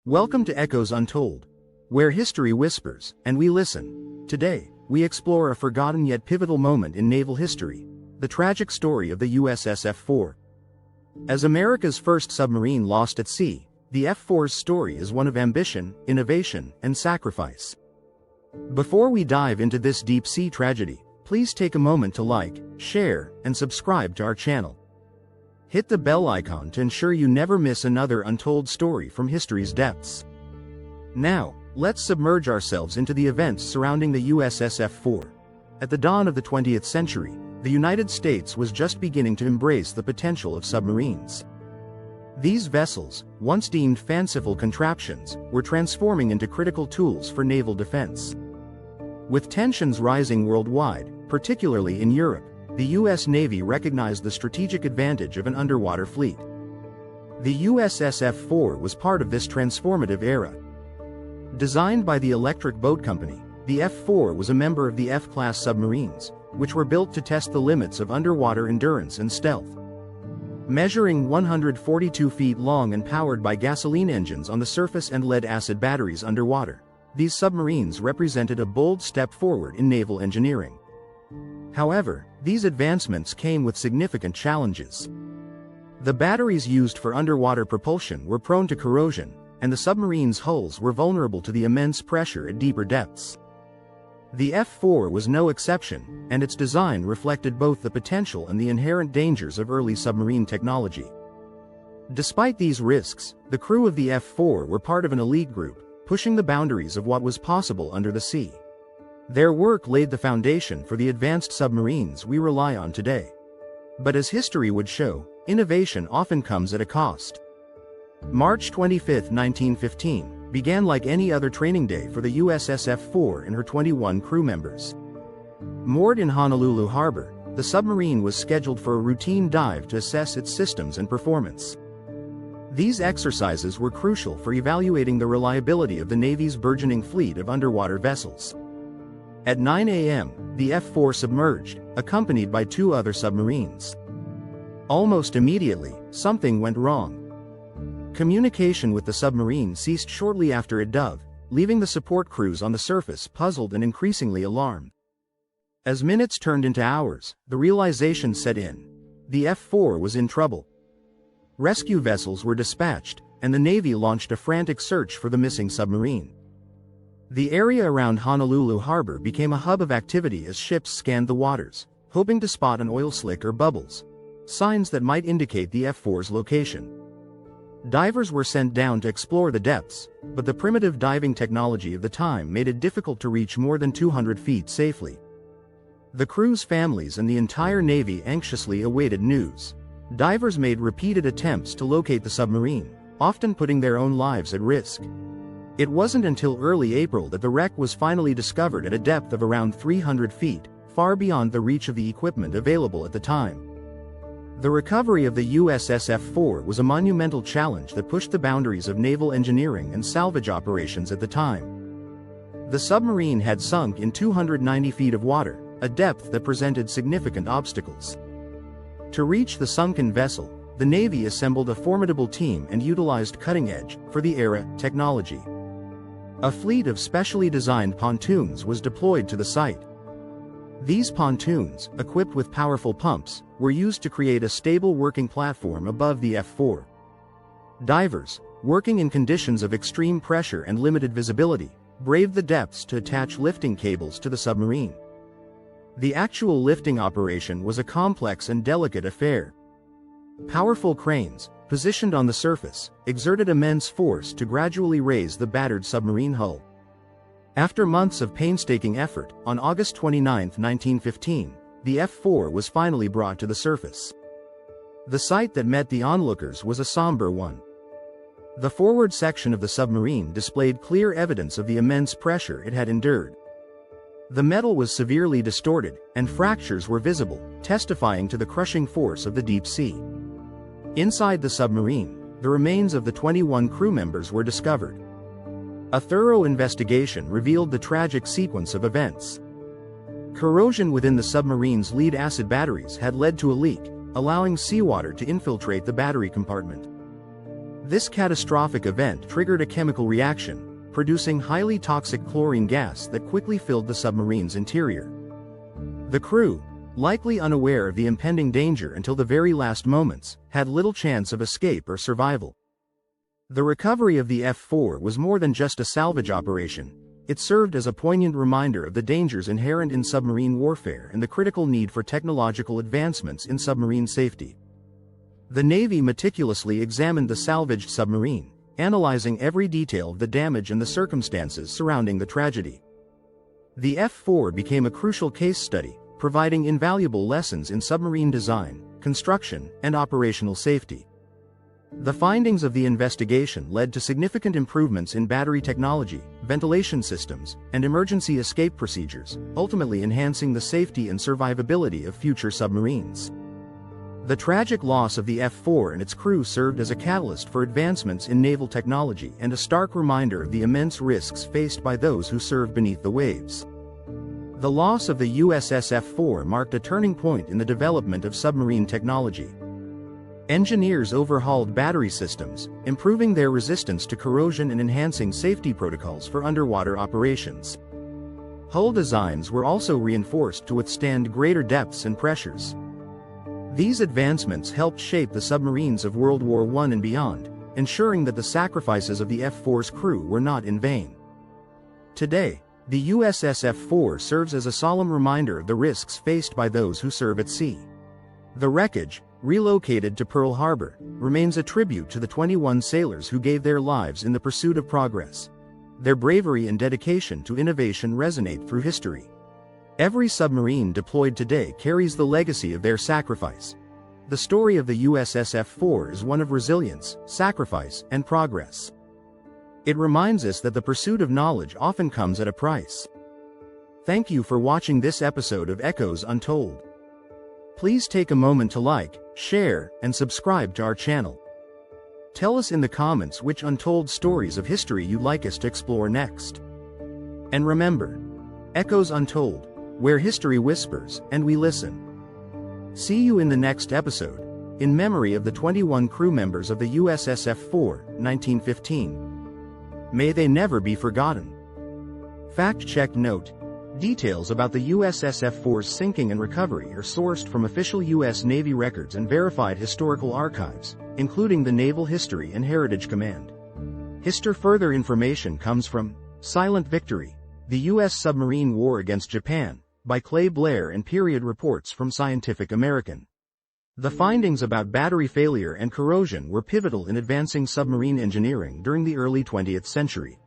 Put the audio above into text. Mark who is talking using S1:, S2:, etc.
S1: Welcome to Echoes Untold, where history whispers, and we listen. Today, we explore a forgotten yet pivotal moment in naval history, the tragic story of the USS F-4. As America's first submarine lost at sea, the F-4's story is one of ambition, innovation, and sacrifice. Before we dive into this deep-sea tragedy, please take a moment to like, share, and subscribe to our channel. Hit the bell icon to ensure you never miss another untold story from history's depths. Now, let's submerge ourselves into the events surrounding the USS F-4. At the dawn of the 20th century, the United States was just beginning to embrace the potential of submarines. These vessels, once deemed fanciful contraptions, were transforming into critical tools for naval defense. With tensions rising worldwide, particularly in Europe, the U.S. Navy recognized the strategic advantage of an underwater fleet. The USS F-4 was part of this transformative era. Designed by the Electric Boat Company, the F-4 was a member of the F-class submarines, which were built to test the limits of underwater endurance and stealth. Measuring 142 feet long and powered by gasoline engines on the surface and lead-acid batteries underwater, these submarines represented a bold step forward in naval engineering. However, these advancements came with significant challenges. The batteries used for underwater propulsion were prone to corrosion, and the submarines' hulls were vulnerable to the immense pressure at deeper depths. The F-4 was no exception, and its design reflected both the potential and the inherent dangers of early submarine technology. Despite these risks, the crew of the F-4 were part of an elite group, pushing the boundaries of what was possible under the sea. Their work laid the foundation for the advanced submarines we rely on today. But as history would show, innovation often comes at a cost. March 25, 1915, began like any other training day for the USS F-4 and her 21 crew members. Moored in Honolulu Harbor, the submarine was scheduled for a routine dive to assess its systems and performance. These exercises were crucial for evaluating the reliability of the Navy's burgeoning fleet of underwater vessels. At 9 a.m., the F-4 submerged, accompanied by two other submarines. Almost immediately, something went wrong. Communication with the submarine ceased shortly after it dove, leaving the support crews on the surface puzzled and increasingly alarmed. As minutes turned into hours, the realization set in. The F-4 was in trouble. Rescue vessels were dispatched, and the Navy launched a frantic search for the missing submarine. The area around Honolulu Harbor became a hub of activity as ships scanned the waters, hoping to spot an oil slick or bubbles, signs that might indicate the F-4's location. Divers were sent down to explore the depths, but the primitive diving technology of the time made it difficult to reach more than 200 feet safely. The crew's families and the entire Navy anxiously awaited news. Divers made repeated attempts to locate the submarine, often putting their own lives at risk. It wasn't until early April that the wreck was finally discovered at a depth of around 300 feet, far beyond the reach of the equipment available at the time. The recovery of the USS F-4 was a monumental challenge that pushed the boundaries of naval engineering and salvage operations at the time. The submarine had sunk in 290 feet of water, a depth that presented significant obstacles. To reach the sunken vessel, the Navy assembled a formidable team and utilized cutting-edge, for the era, technology. A fleet of specially designed pontoons was deployed to the site. These pontoons, equipped with powerful pumps, were used to create a stable working platform above the F-4. Divers, working in conditions of extreme pressure and limited visibility, braved the depths to attach lifting cables to the submarine. The actual lifting operation was a complex and delicate affair. Powerful cranes, positioned on the surface, exerted immense force to gradually raise the battered submarine hull. After months of painstaking effort, on August 29, 1915, the F-4 was finally brought to the surface. The sight that met the onlookers was a somber one. The forward section of the submarine displayed clear evidence of the immense pressure it had endured. The metal was severely distorted, and fractures were visible, testifying to the crushing force of the deep sea. Inside the submarine, the remains of the 21 crew members were discovered. A thorough investigation revealed the tragic sequence of events. Corrosion within the submarine's lead-acid batteries had led to a leak, allowing seawater to infiltrate the battery compartment. This catastrophic event triggered a chemical reaction, producing highly toxic chlorine gas that quickly filled the submarine's interior. The crew, likely unaware of the impending danger until the very last moments, had little chance of escape or survival. The recovery of the F-4 was more than just a salvage operation. It served as a poignant reminder of the dangers inherent in submarine warfare and the critical need for technological advancements in submarine safety. The Navy meticulously examined the salvaged submarine, analyzing every detail of the damage and the circumstances surrounding the tragedy. The F-4 became a crucial case study, providing invaluable lessons in submarine design, construction, and operational safety. The findings of the investigation led to significant improvements in battery technology, ventilation systems, and emergency escape procedures, ultimately enhancing the safety and survivability of future submarines. The tragic loss of the F-4 and its crew served as a catalyst for advancements in naval technology and a stark reminder of the immense risks faced by those who serve beneath the waves. The loss of the USS F-4 marked a turning point in the development of submarine technology. Engineers overhauled battery systems, improving their resistance to corrosion and enhancing safety protocols for underwater operations. Hull designs were also reinforced to withstand greater depths and pressures. These advancements helped shape the submarines of World War I and beyond, ensuring that the sacrifices of the F-4's crew were not in vain. Today, the USS F-4 serves as a solemn reminder of the risks faced by those who serve at sea. The wreckage, relocated to Pearl Harbor, remains a tribute to the 21 sailors who gave their lives in the pursuit of progress. Their bravery and dedication to innovation resonate through history. Every submarine deployed today carries the legacy of their sacrifice. The story of the USS F-4 is one of resilience, sacrifice, and progress. It reminds us that the pursuit of knowledge often comes at a price. Thank you for watching this episode of Echoes Untold. Please take a moment to like, share, and subscribe to our channel. Tell us in the comments which untold stories of history you'd like us to explore next. And remember, Echoes Untold, where history whispers and we listen. See you in the next episode, in memory of the 21 crew members of the USS F-4, 1915. May they never be forgotten. Fact-check note: details about the USS F-4's sinking and recovery are sourced from official U.S. Navy records and verified historical archives, including the Naval History and Heritage Command. Further information comes from Silent Victory, the U.S. Submarine War Against Japan, by Clay Blair, and period reports from Scientific American. The findings about battery failure and corrosion were pivotal in advancing submarine engineering during the early 20th century.